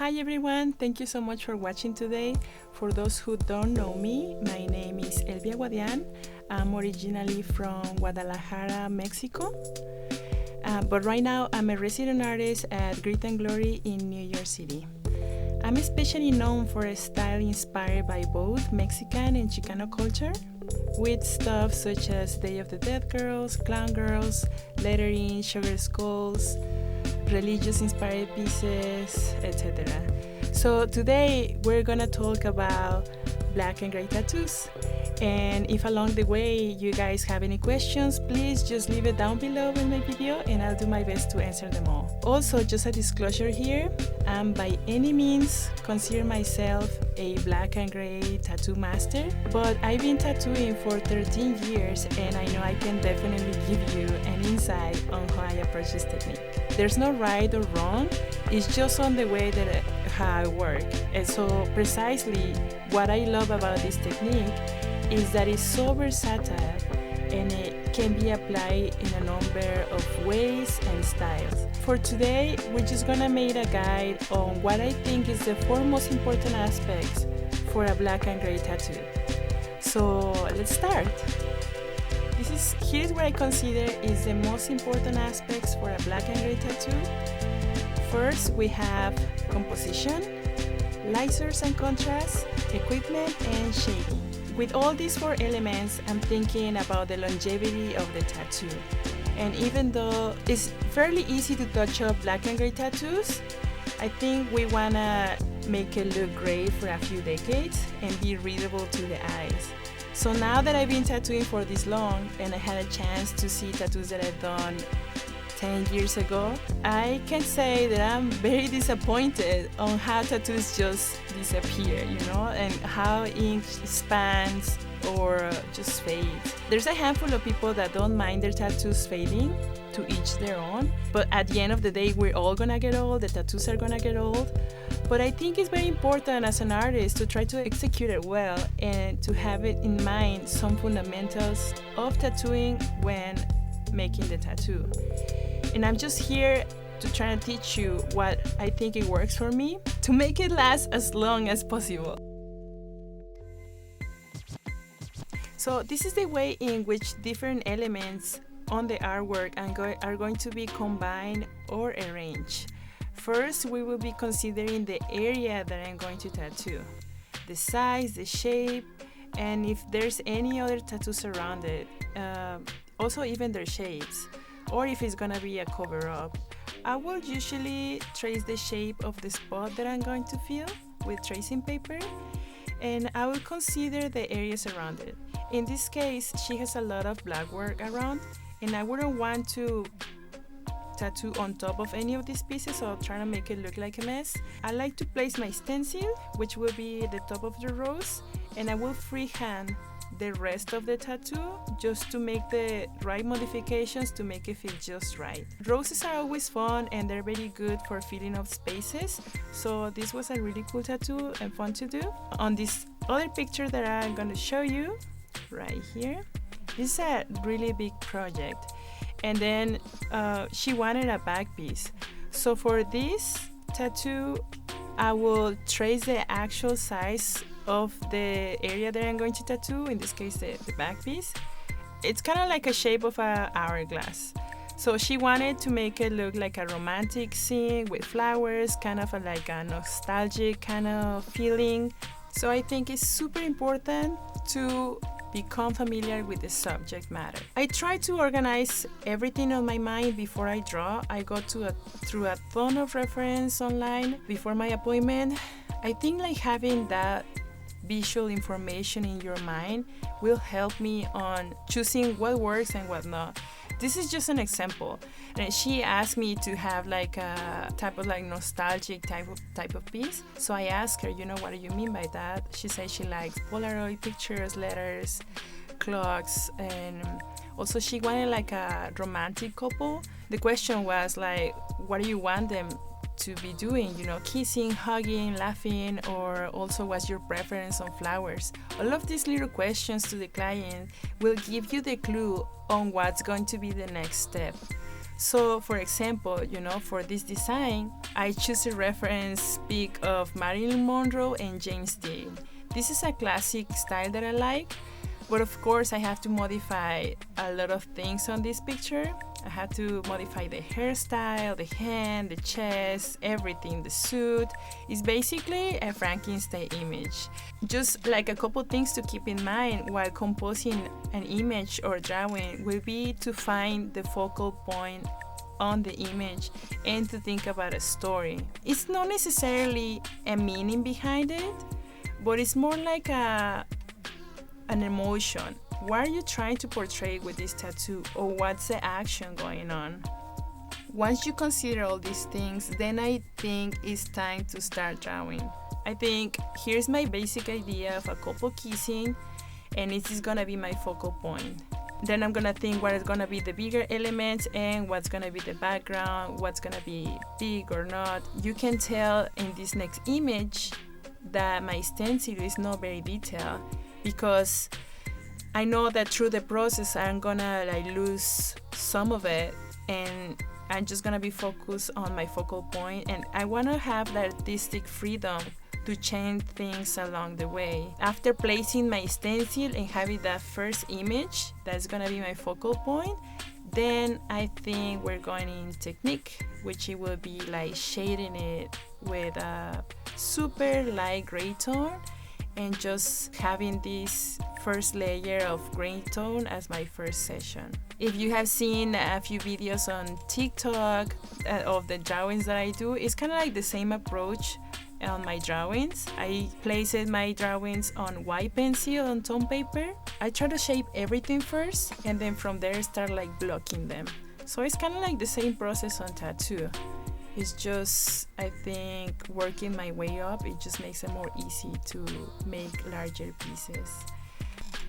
Hi everyone, thank you so much for watching today. For those who don't know me, my name is Elvia Guadian. I'm originally from Guadalajara, Mexico. But right now I'm a resident artist at Grit and Glory in New York City. I'm especially known for a style inspired by both Mexican and Chicano culture, with stuff such as Day of the Dead girls, clown girls, lettering, sugar skulls, religious inspired pieces, etc. So today we're gonna talk about black and gray tattoos. And if along the way you guys have any questions, please just leave it down below in my video and I'll do my best to answer them all. Also, just a disclosure here, I'm by any means consider myself a black and gray tattoo master, but I've been tattooing for 13 years and I know I can definitely give you an insight on how I approach this technique. There's no right or wrong, it's just on the way that how I work. And so precisely what I love about this technique is that it's so versatile and it can be applied in a number of ways and styles. For today, we're just gonna make a guide on what I think is the 4 most important aspects for a black and gray tattoo. So let's start. Here's what I consider is the most important aspects for a black and gray tattoo. First, we have composition, lasers and contrast, equipment, and shading. With all these 4 elements, I'm thinking about the longevity of the tattoo. And even though it's fairly easy to touch up black and gray tattoos, I think we wanna make it look great for a few decades and be readable to the eyes. So now that I've been tattooing for this long and I had a chance to see tattoos that I've done 10 years ago, I can say that I'm very disappointed on how tattoos just disappear, and how ink expands or just fades. There's a handful of people that don't mind their tattoos fading, to each their own, but at the end of the day, we're all gonna get old, the tattoos are gonna get old. But I think it's very important as an artist to try to execute it well and to have it in mind some fundamentals of tattooing when making the tattoo. And I'm just here to try and teach you what I think it works for me to make it last as long as possible. So this is the way in which different elements on the artwork are going to be combined or arranged. First, we will be considering the area that I'm going to tattoo, the size, the shape, and if there's any other tattoos around it, also even their shapes, or if it's gonna be a cover-up. I will usually trace the shape of the spot that I'm going to fill with tracing paper, and I will consider the areas around it. In this case, she has a lot of black work around, and I wouldn't want to tattoo on top of any of these pieces, so I'll try to make it look like a mess. I like to place my stencil, which will be the top of the rose, and I will freehand the rest of the tattoo just to make the right modifications to make it feel just right. Roses are always fun and they're very good for filling up spaces, so this was a really cool tattoo and fun to do. On this other picture that I'm going to show you right here, this is a really big project, and then she wanted a back piece. So for this tattoo, I will trace the actual size of the area that I'm going to tattoo, in this case the back piece. It's kind of like a shape of an hourglass. So she wanted to make it look like a romantic scene with flowers, kind of like a nostalgic kind of feeling. So I think it's super important to become familiar with the subject matter. I try to organize everything on my mind before I draw. I go through a ton of reference online before my appointment. I think like having that visual information in your mind will help me on choosing what works and what not. This is just an example. And she asked me to have like a type of like nostalgic type of piece. So I asked her, what do you mean by that? She said she likes Polaroid pictures, letters, clocks, and also she wanted like a romantic couple. The question was like, what do you want them to be doing, kissing, hugging, laughing, or also what's your preference on flowers? All of these little questions to the client will give you the clue on what's going to be the next step. So for example, for this design, I choose a reference pic of Marilyn Monroe and James Dean. This is a classic style that I like, but of course I have to modify a lot of things on this picture. I have to modify the hairstyle, the hand, the chest, everything, the suit. It's basically a Frankenstein image. Just like a couple things to keep in mind while composing an image or drawing will be to find the focal point on the image and to think about a story. It's not necessarily a meaning behind it, but it's more like an emotion. What are you trying to portray with this tattoo, or what's the action going on? Once you consider all these things, then I think it's time to start drawing. I think here's my basic idea of a couple kissing, and this is gonna be my focal point. Then I'm gonna think what is gonna be the bigger elements and what's gonna be the background, what's gonna be big or not. You can tell in this next image that my stencil is not very detailed, because I know that through the process I'm gonna lose some of it, and I'm just gonna be focused on my focal point, and I wanna have that artistic freedom to change things along the way. After placing my stencil and having that first image that's gonna be my focal point, then I think we're going in technique, which it will be like shading it with a super light gray tone and just having this first layer of gray tone as my first session. If you have seen a few videos on TikTok of the drawings that I do, it's kind of like the same approach on my drawings. I place my drawings on white pencil on tone paper. I try to shape everything first, and then from there start like blocking them. So it's kind of like the same process on tattoo. It's just, I think, working my way up, it just makes it more easy to make larger pieces.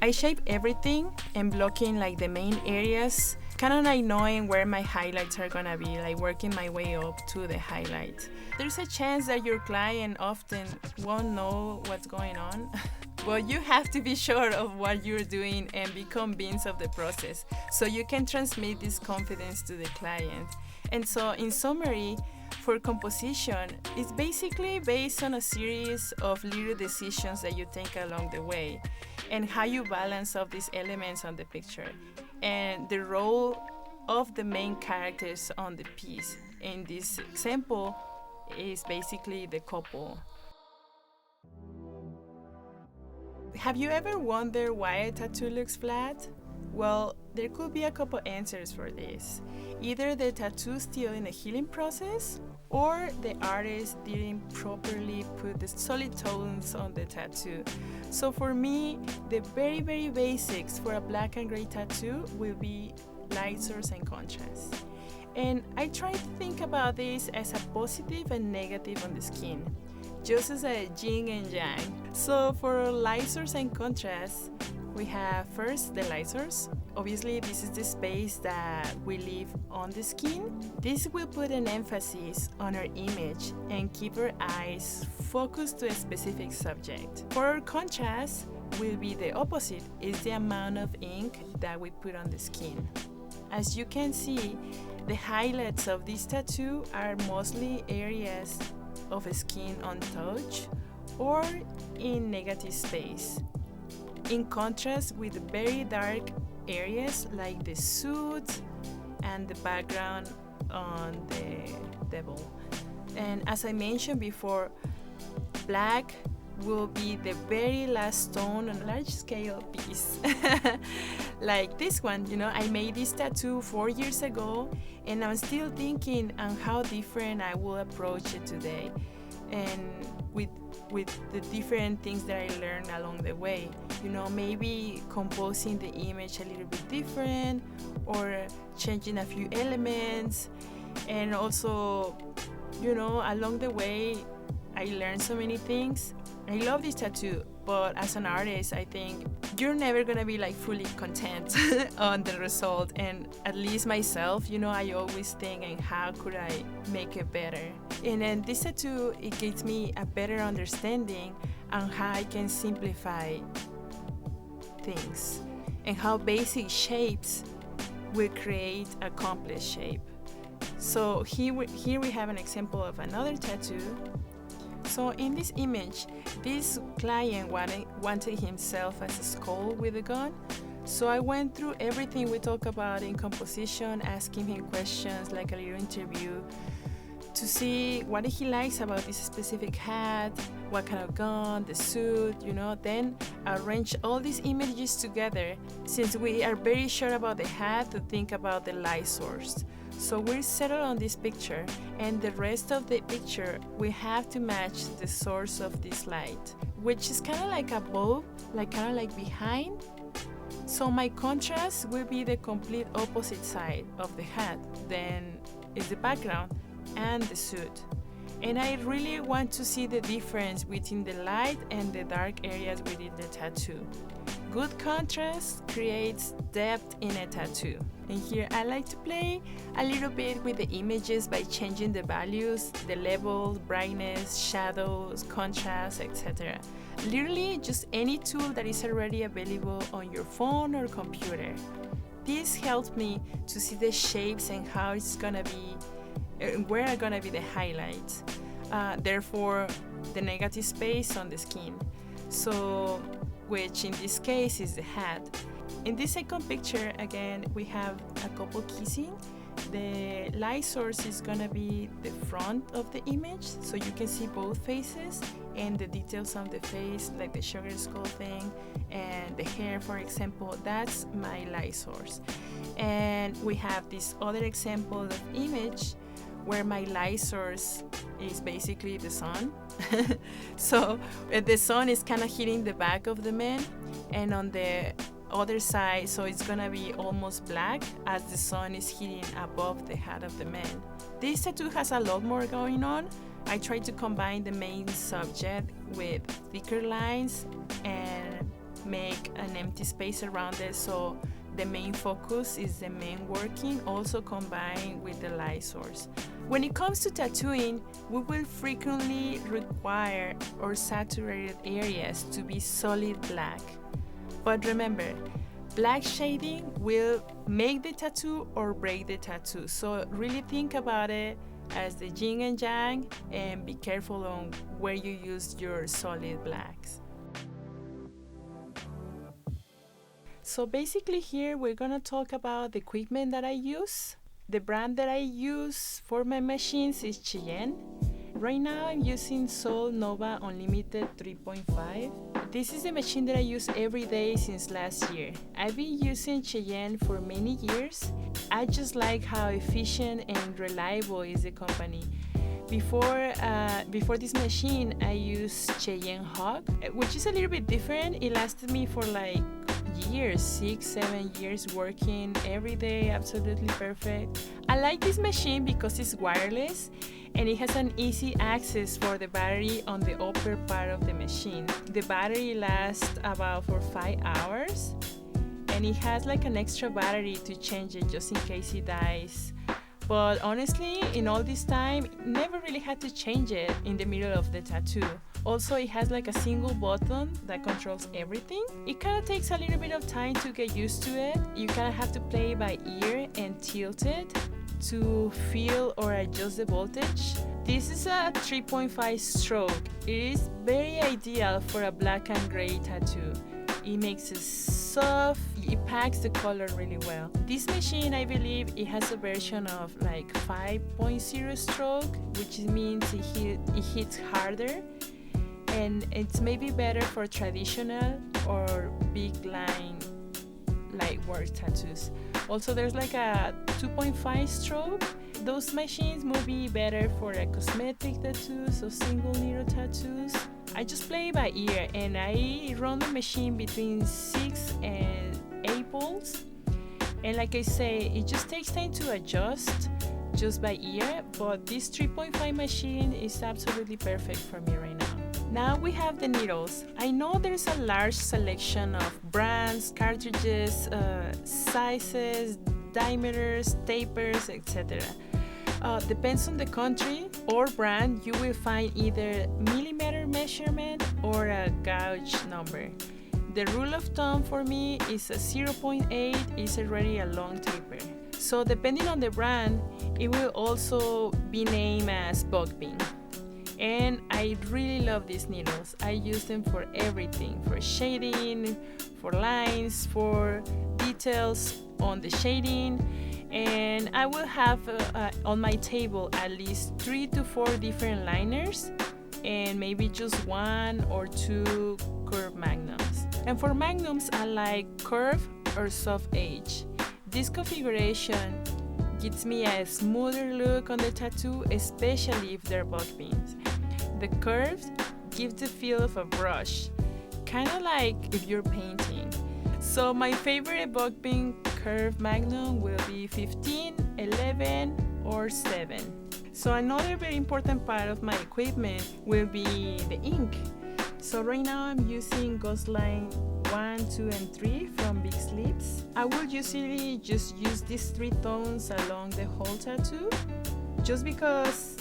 I shape everything and blocking like the main areas, kind of like knowing where my highlights are gonna be, like working my way up to the highlight. There's a chance that your client often won't know what's going on, but you have to be sure of what you're doing and be convinced of the process so you can transmit this confidence to the client. And so in summary, for composition, it's basically based on a series of little decisions that you take along the way and how you balance of these elements on the picture and the role of the main characters on the piece. In this example is basically the couple. Have you ever wondered why a tattoo looks flat? Well, there could be a couple answers for this. Either the tattoo is still in the healing process, or the artist didn't properly put the solid tones on the tattoo. So for me, the very, very basics for a black and gray tattoo will be light source and contrast. And I try to think about this as a positive and negative on the skin, just as a yin and yang. So for light source and contrast, we have first the light source. Obviously, this is the space that we leave on the skin. This will put an emphasis on our image and keep our eyes focused to a specific subject. For our contrast, will be the opposite, is the amount of ink that we put on the skin. As you can see, the highlights of this tattoo are mostly areas of skin untouched or in negative space, in contrast with very dark areas like the suit and the background on the devil. And as I mentioned before, black will be the very last tone on a large scale piece. Like this one, I made this tattoo 4 years ago, and I'm still thinking on how different I will approach it today, and with the different things that I learned along the way. Maybe composing the image a little bit different, or changing a few elements, and also, along the way, I learned so many things. I love this tattoo, but as an artist, I think you're never gonna be like fully content on the result. And at least myself, I always think, and how could I make it better? And then this tattoo, it gives me a better understanding on how I can simplify things and how basic shapes will create a complex shape. So here we have an example of another tattoo. So in this image, this client wanted himself as a skull with a gun. So I went through everything we talked about in composition, asking him questions like a little interview to see what he likes about this specific hat, what kind of gun, the suit, then arrange all these images together since we are very sure about the hat to think about the light source. So we're settled on this picture, and the rest of the picture we have to match the source of this light, which is kind of like above, kind of like behind. So my contrast will be the complete opposite side of the hat, then is the background and the suit. And I really want to see the difference between the light and the dark areas within the tattoo. Good contrast creates depth in a tattoo. And here I like to play a little bit with the images by changing the values, the levels, brightness, shadows, contrast, etc. Literally just any tool that is already available on your phone or computer. This helps me to see the shapes and how it's gonna be, where are gonna be the highlights. Therefore, the negative space on the skin. So, which in this case is the hat. In this second picture, again, we have a couple kissing. The light source is gonna be the front of the image, so you can see both faces and the details on the face, like the sugar skull thing and the hair, for example. That's my light source. And we have this other example of image where my light source is basically the sun. So the sun is kind of hitting the back of the man, and on the other side, so it's gonna be almost black as the sun is hitting above the hat of the man. This tattoo has a lot more going on. I try to combine the main subject with thicker lines and make an empty space around it, so the main focus is the man working, also combined with the light source. When it comes to tattooing, we will frequently require our saturated areas to be solid black. But remember, black shading will make the tattoo or break the tattoo. So really think about it as the yin and yang, and be careful on where you use your solid blacks. So basically here we're gonna talk about the equipment that I use. The brand that I use for my machines is Cheyenne. Right now I'm using Sol Nova Unlimited 3.5. This is the machine that I use every day since last year. I've been using Cheyenne for many years. I just like how efficient and reliable is the company. Before this machine, I used Cheyenne Hawk, which is a little bit different. It lasted me for like years, 6-7 years, working every day, absolutely perfect. I like this machine because it's wireless and it has an easy access for the battery on the upper part of the machine. The battery lasts about for 5 hours, and it has like an extra battery to change it just in case it dies. But honestly, in all this time, never really had to change it in the middle of the tattoo. Also, it has like a single button that controls everything. It kind of takes a little bit of time to get used to it. You kind of have to play by ear and tilt it to feel or adjust the voltage. This is a 3.5 stroke. It is very ideal for a black and gray tattoo. It makes it soft, it packs the color really well. This machine, I believe, it has a version of like 5.0 stroke, which means it hits harder, and it's maybe better for traditional or big line light work tattoos. Also, there's like a 2.5 stroke. Those machines will be better for a cosmetic tattoos or single needle tattoos. I just play by ear, and I run the machine between 6 and 8 volts. And like I say, it just takes time to adjust just by ear, but this 3.5 machine is absolutely perfect for me right now. Now we have the needles. I know there's a large selection of brands, cartridges, sizes, diameters, tapers, etc. Depends on the country or brand, you will find either millimeter measurement or a gauge number. The rule of thumb for me is a 0.8 is already a long taper. So depending on the brand, It will also be named as bug bean. And I really love these needles. I use them for everything, for shading, for lines, for details on the shading. And I will have on my table at least 3 to 4 different liners and maybe just 1 or 2 curved magnums. And for magnums, I like curve or soft edge. This configuration gives me a smoother look on the tattoo, especially if they're bug beans. The curves give the feel of a brush, kind of like if you're painting. So my favorite bug bean curved magnum will be 15, 11, or 7. So another very important part of my equipment will be the ink. So right now I'm using Ghost Line 1, 2, and 3 from Big Sleeves. I will usually just use these 3 tones along the whole tattoo, just because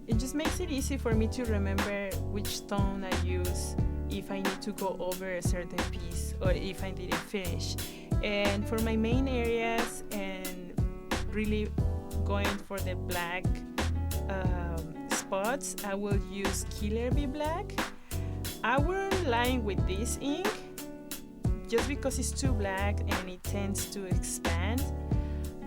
it just makes it easy for me to remember which tone I use if I need to go over a certain piece or if I didn't finish. And for my main areas and really going for the black spots, I will use Killer Bee Black. I wouldn't line with this ink just because it's too black and it tends to expand.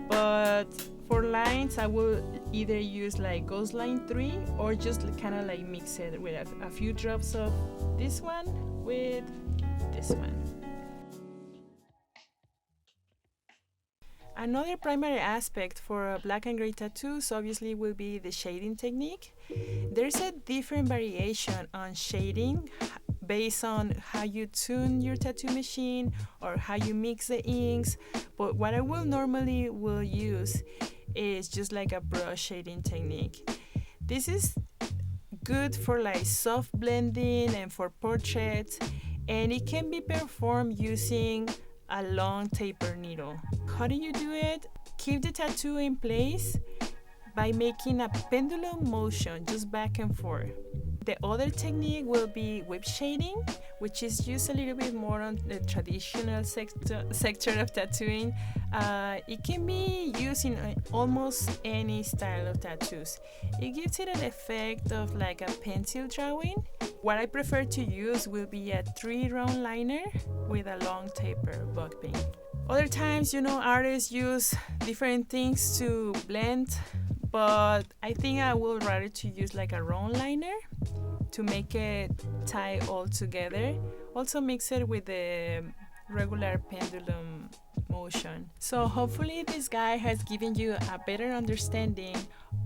But for lines, I will either use like Ghost Line 3 or just kind of like mix it with a few drops of this one with this one. Another primary aspect for black and gray tattoos obviously will be the shading technique. There's a different variation on shading based on how you tune your tattoo machine or how you mix the inks, but what I will normally use is just like a brush shading technique. This is good for like soft blending and for portraits, and it can be performed using a long taper needle. How do you do it? Keep the tattoo in place by making a pendulum motion just back and forth. The other technique will be whip shading, which is used a little bit more on the traditional sector of tattooing. It can be used in almost any style of tattoos. It gives it an effect of like a pencil drawing. What I prefer to use will be a 3-round liner with a long taper bug bean. Other times, artists use different things to blend, but I think I would rather to use like a round liner to make it tie all together. Also mix it with the regular pendulum motion. So hopefully this guide has given you a better understanding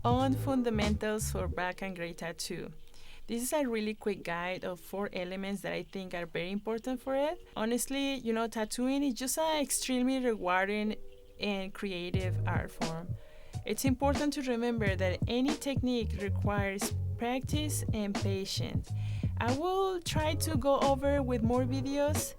on fundamentals for black and gray tattoo. This is a really quick guide of 4 elements that I think are very important for it. Honestly, tattooing is just an extremely rewarding and creative art form. It's important to remember that any technique requires practice and patience. I will try to go over with more videos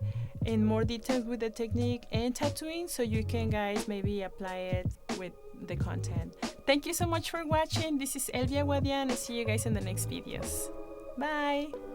in more details with the technique and tattooing so you can guys maybe apply it with the content. Thank you so much for watching. This is Elvia Guadian. See you guys in the next videos. Bye!